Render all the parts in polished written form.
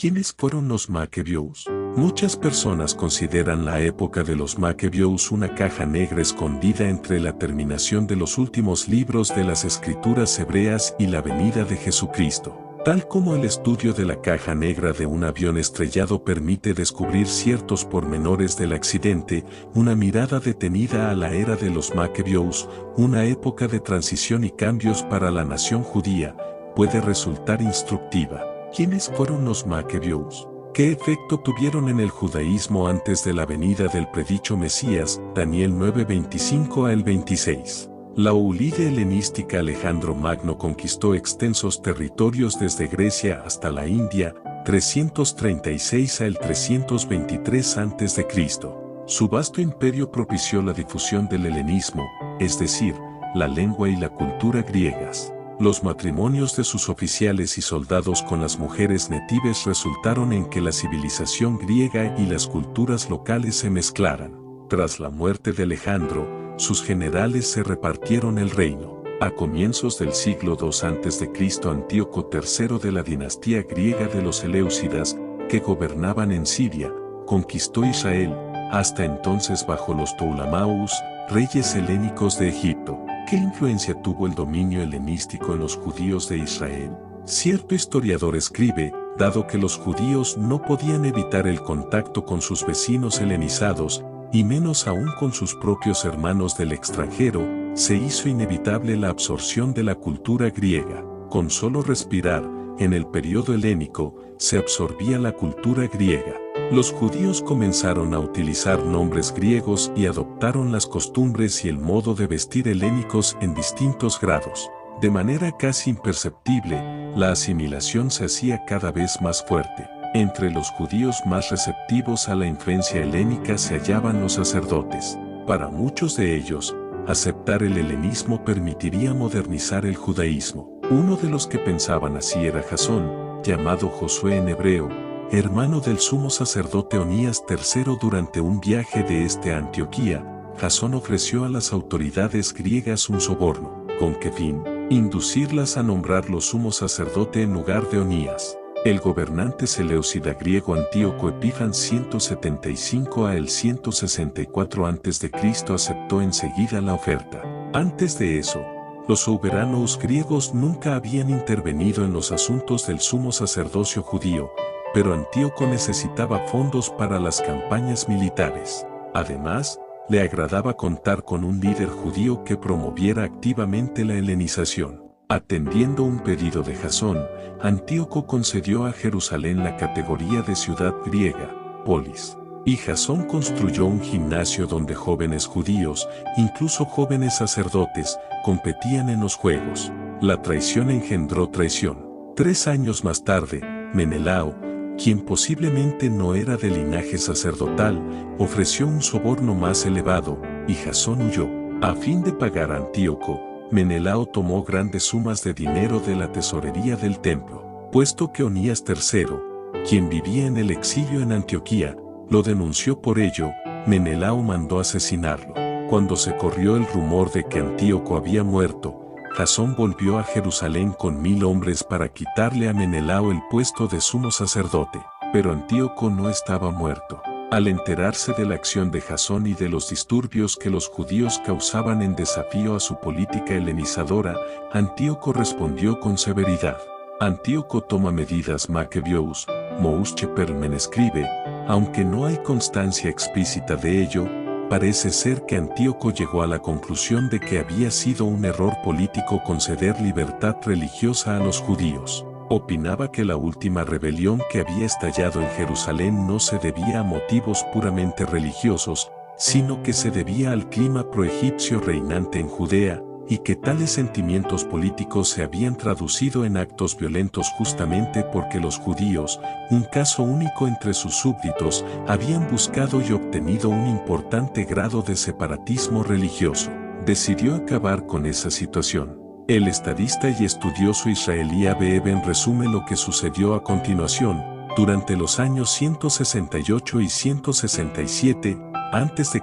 ¿Quiénes fueron los Macabeos? Muchas personas consideran la época de los Macabeos una caja negra escondida entre la terminación de los últimos libros de las Escrituras hebreas y la venida de Jesucristo. Tal como el estudio de la caja negra de un avión estrellado permite descubrir ciertos pormenores del accidente, una mirada detenida a la era de los Macabeos, una época de transición y cambios para la nación judía, puede resultar instructiva. ¿Quiénes fueron los Macabeos? ¿Qué efecto tuvieron en el judaísmo antes de la venida del predicho Mesías? Daniel 9:25 al 26. La Oulide helenística Alejandro Magno conquistó extensos territorios desde Grecia hasta la India, 336 al 323 a.C. Su vasto imperio propició la difusión del helenismo, es decir, la lengua y la cultura griegas. Los matrimonios de sus oficiales y soldados con las mujeres natives resultaron en que la civilización griega y las culturas locales se mezclaran. Tras la muerte de Alejandro, sus generales se repartieron el reino. A comienzos del siglo II a.C., Antíoco III de la dinastía griega de los Eleusidas, que gobernaban en Siria, conquistó Israel, hasta entonces bajo los Ptolemaos, reyes helénicos de Egipto. ¿Qué influencia tuvo el dominio helenístico en los judíos de Israel? Cierto historiador escribe, dado que los judíos no podían evitar el contacto con sus vecinos helenizados, y menos aún con sus propios hermanos del extranjero, se hizo inevitable la absorción de la cultura griega. Con solo respirar, en el periodo helénico, se absorbía la cultura griega. Los judíos comenzaron a utilizar nombres griegos y adoptaron las costumbres y el modo de vestir helénicos en distintos grados. De manera casi imperceptible, la asimilación se hacía cada vez más fuerte. Entre los judíos más receptivos a la influencia helénica se hallaban los sacerdotes. Para muchos de ellos, aceptar el helenismo permitiría modernizar el judaísmo. Uno de los que pensaban así era Jasón, llamado Josué en hebreo, hermano del sumo sacerdote Onías III. Durante un viaje de este a Antioquía, Jasón ofreció a las autoridades griegas un soborno. ¿Con qué fin? Inducirlas a nombrarlo sumo sacerdote en lugar de Onías. El gobernante seleucida griego Antíoco Epífanes 175 al 164 a.C. aceptó enseguida la oferta. Antes de eso, los soberanos griegos nunca habían intervenido en los asuntos del sumo sacerdocio judío, pero Antíoco necesitaba fondos para las campañas militares. Además, le agradaba contar con un líder judío que promoviera activamente la helenización. Atendiendo un pedido de Jasón, Antíoco concedió a Jerusalén la categoría de ciudad griega, polis. Y Jasón construyó un gimnasio donde jóvenes judíos, incluso jóvenes sacerdotes, competían en los juegos. La traición engendró traición. 3 años más tarde, Menelao, quien posiblemente no era de linaje sacerdotal, ofreció un soborno más elevado, y Jasón huyó. A fin de pagar a Antíoco, Menelao tomó grandes sumas de dinero de la tesorería del templo. Puesto que Onías III, quien vivía en el exilio en Antioquía, lo denunció por ello, Menelao mandó asesinarlo. Cuando se corrió el rumor de que Antíoco había muerto, Jasón volvió a Jerusalén con 1000 hombres para quitarle a Menelao el puesto de sumo sacerdote. Pero Antíoco no estaba muerto. Al enterarse de la acción de Jasón y de los disturbios que los judíos causaban en desafío a su política helenizadora, Antíoco respondió con severidad. Antíoco toma medidas Macabeos, Mouschepermen escribe, aunque no hay constancia explícita de ello, parece ser que Antíoco llegó a la conclusión de que había sido un error político conceder libertad religiosa a los judíos. Opinaba que la última rebelión que había estallado en Jerusalén no se debía a motivos puramente religiosos, sino que se debía al clima proegipcio reinante en Judea, y que tales sentimientos políticos se habían traducido en actos violentos justamente porque los judíos, un caso único entre sus súbditos, habían buscado y obtenido un importante grado de separatismo religioso. Decidió acabar con esa situación. El estadista y estudioso israelí A.B. Eben resume lo que sucedió a continuación. Durante los años 168 y 167 a.C.,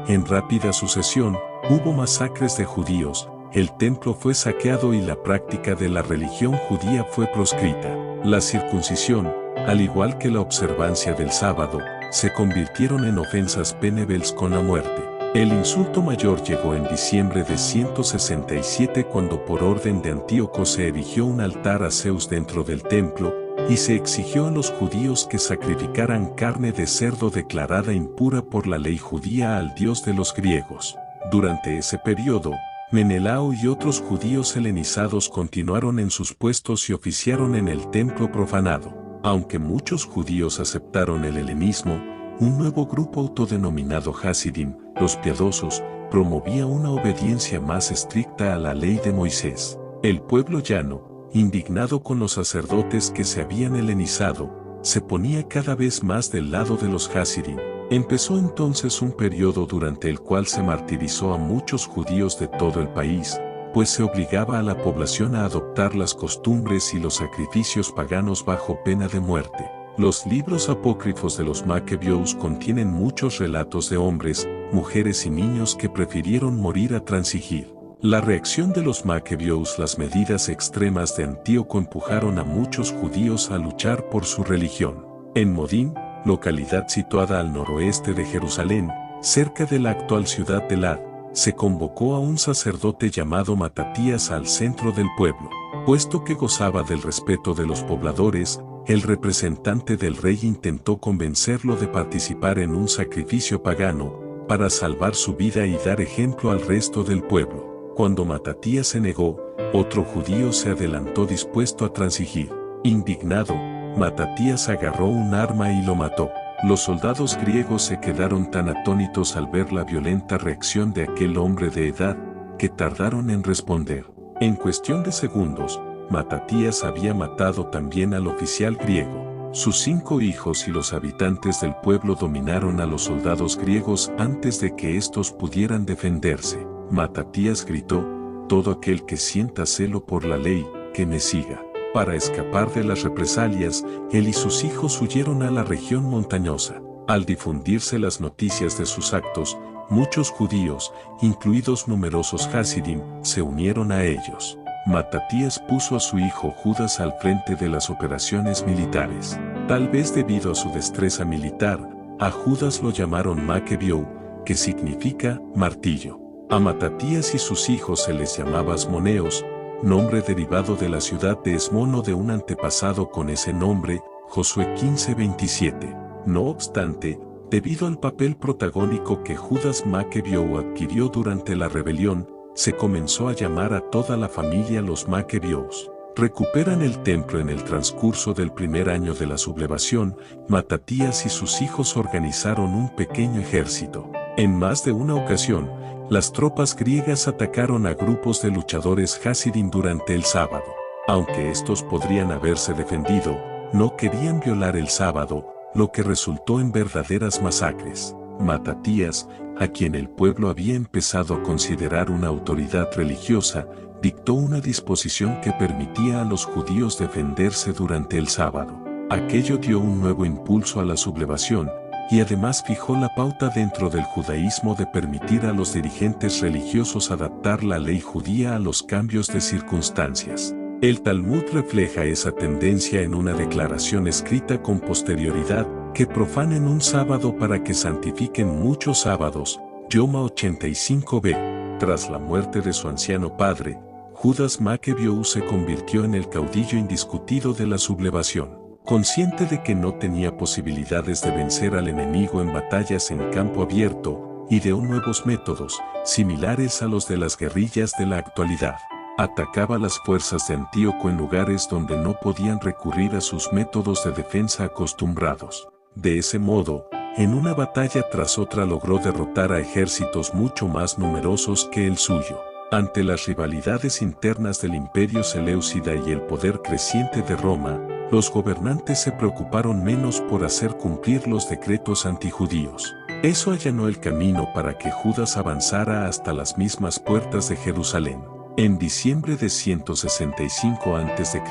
en rápida sucesión, hubo masacres de judíos, el templo fue saqueado y la práctica de la religión judía fue proscrita. La circuncisión, al igual que la observancia del sábado, se convirtieron en ofensas penebels con la muerte. El insulto mayor llegó en diciembre de 167 cuando por orden de Antíoco se erigió un altar a Zeus dentro del templo, y se exigió a los judíos que sacrificaran carne de cerdo declarada impura por la ley judía al dios de los griegos. Durante ese periodo, Menelao y otros judíos helenizados continuaron en sus puestos y oficiaron en el templo profanado. Aunque muchos judíos aceptaron el helenismo, un nuevo grupo autodenominado Hasidim, los piadosos, promovía una obediencia más estricta a la ley de Moisés. El pueblo llano, indignado con los sacerdotes que se habían helenizado, se ponía cada vez más del lado de los Hasidim. Empezó entonces un periodo durante el cual se martirizó a muchos judíos de todo el país, pues se obligaba a la población a adoptar las costumbres y los sacrificios paganos bajo pena de muerte. Los libros apócrifos de los Macabeos contienen muchos relatos de hombres, mujeres y niños que prefirieron morir a transigir. La reacción de los Macabeos, las medidas extremas de Antíoco empujaron a muchos judíos a luchar por su religión. En Modín, localidad situada al noroeste de Jerusalén, cerca de la actual ciudad de Lad, se convocó a un sacerdote llamado Matatías al centro del pueblo. Puesto que gozaba del respeto de los pobladores, el representante del rey intentó convencerlo de participar en un sacrificio pagano, para salvar su vida y dar ejemplo al resto del pueblo. Cuando Matatías se negó, otro judío se adelantó dispuesto a transigir. Indignado, Matatías agarró un arma y lo mató. Los soldados griegos se quedaron tan atónitos al ver la violenta reacción de aquel hombre de edad, que tardaron en responder. En cuestión de segundos, Matatías había matado también al oficial griego. Sus 5 hijos y los habitantes del pueblo dominaron a los soldados griegos antes de que estos pudieran defenderse. Matatías gritó: «Todo aquel que sienta celo por la ley, que me siga». Para escapar de las represalias, él y sus hijos huyeron a la región montañosa. Al difundirse las noticias de sus actos, muchos judíos, incluidos numerosos Hasidim, se unieron a ellos. Matatías puso a su hijo Judas al frente de las operaciones militares. Tal vez debido a su destreza militar, a Judas lo llamaron Macabeo, que significa martillo. A Matatías y sus hijos se les llamaba Asmoneos, nombre derivado de la ciudad de Esmono de un antepasado con ese nombre, Josué 15:27. No obstante, debido al papel protagónico que Judas Macabeo adquirió durante la rebelión, se comenzó a llamar a toda la familia los Macabeos. Recuperan el templo en el transcurso del primer año de la sublevación. Matatías y sus hijos organizaron un pequeño ejército. En más de una ocasión, las tropas griegas atacaron a grupos de luchadores Hasidim durante el sábado. Aunque estos podrían haberse defendido, no querían violar el sábado, lo que resultó en verdaderas masacres. Matatías, a quien el pueblo había empezado a considerar una autoridad religiosa, dictó una disposición que permitía a los judíos defenderse durante el sábado. Aquello dio un nuevo impulso a la sublevación, y además fijó la pauta dentro del judaísmo de permitir a los dirigentes religiosos adaptar la ley judía a los cambios de circunstancias. El Talmud refleja esa tendencia en una declaración escrita con posterioridad, que profanen un sábado para que santifiquen muchos sábados, Yoma 85b. Tras la muerte de su anciano padre, Judas Macabeo se convirtió en el caudillo indiscutido de la sublevación. Consciente de que no tenía posibilidades de vencer al enemigo en batallas en campo abierto, ideó nuevos métodos, similares a los de las guerrillas de la actualidad. Atacaba las fuerzas de Antíoco en lugares donde no podían recurrir a sus métodos de defensa acostumbrados. De ese modo, en una batalla tras otra logró derrotar a ejércitos mucho más numerosos que el suyo. Ante las rivalidades internas del Imperio Seleucida y el poder creciente de Roma, los gobernantes se preocuparon menos por hacer cumplir los decretos antijudíos. Eso allanó el camino para que Judas avanzara hasta las mismas puertas de Jerusalén. En diciembre de 165 a.C.,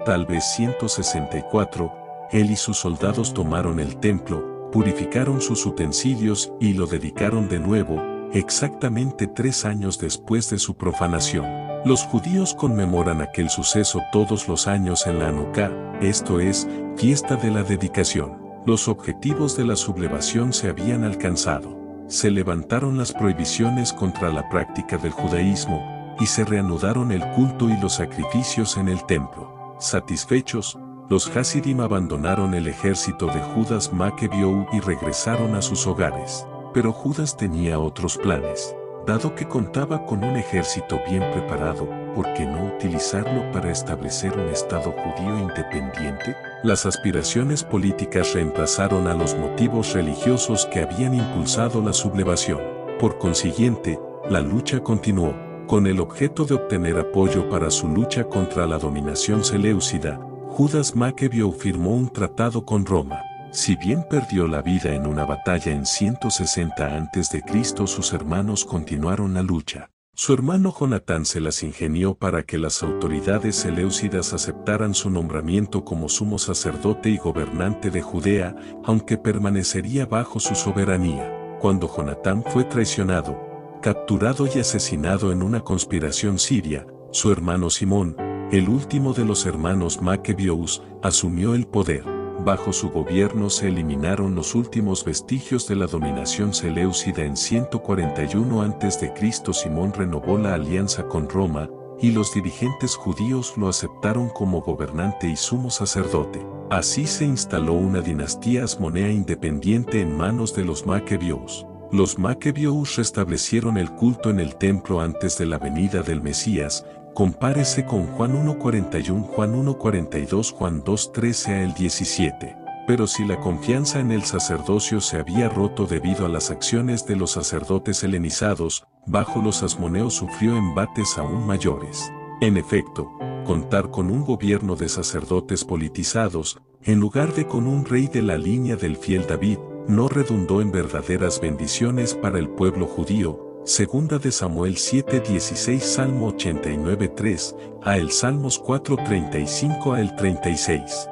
tal vez 164, él y sus soldados tomaron el templo, purificaron sus utensilios y lo dedicaron de nuevo, exactamente 3 años después de su profanación. Los judíos conmemoran aquel suceso todos los años en la Hanukkah, esto es, fiesta de la dedicación. Los objetivos de la sublevación se habían alcanzado. Se levantaron las prohibiciones contra la práctica del judaísmo, y se reanudaron el culto y los sacrificios en el templo. Satisfechos, los Hasidim abandonaron el ejército de Judas Maccabeus y regresaron a sus hogares. Pero Judas tenía otros planes. Dado que contaba con un ejército bien preparado, ¿por qué no utilizarlo para establecer un Estado judío independiente? Las aspiraciones políticas reemplazaron a los motivos religiosos que habían impulsado la sublevación. Por consiguiente, la lucha continuó, con el objeto de obtener apoyo para su lucha contra la dominación seleucida. Judas Maccabeus firmó un tratado con Roma. Si bien perdió la vida en una batalla en 160 a.C., sus hermanos continuaron la lucha. Su hermano Jonatán se las ingenió para que las autoridades seleucidas aceptaran su nombramiento como sumo sacerdote y gobernante de Judea, aunque permanecería bajo su soberanía. Cuando Jonatán fue traicionado, capturado y asesinado en una conspiración siria, su hermano Simón, el último de los hermanos Maccabeus, asumió el poder. Bajo su gobierno se eliminaron los últimos vestigios de la dominación seleucida en 141 a.C. Simón renovó la alianza con Roma, y los dirigentes judíos lo aceptaron como gobernante y sumo sacerdote. Así se instaló una dinastía asmonea independiente en manos de los Maccabeus. Los Maccabeus restablecieron el culto en el templo antes de la venida del Mesías. Compárese con Juan 1:41, Juan 1:42, Juan 2:13 al 17. Pero si la confianza en el sacerdocio se había roto debido a las acciones de los sacerdotes helenizados, bajo los asmoneos sufrió embates aún mayores. En efecto, contar con un gobierno de sacerdotes politizados, en lugar de con un rey de la línea del fiel David, no redundó en verdaderas bendiciones para el pueblo judío. Segunda de Samuel 7:16, Salmo 89:3, a el Salmos 4:35 al 36.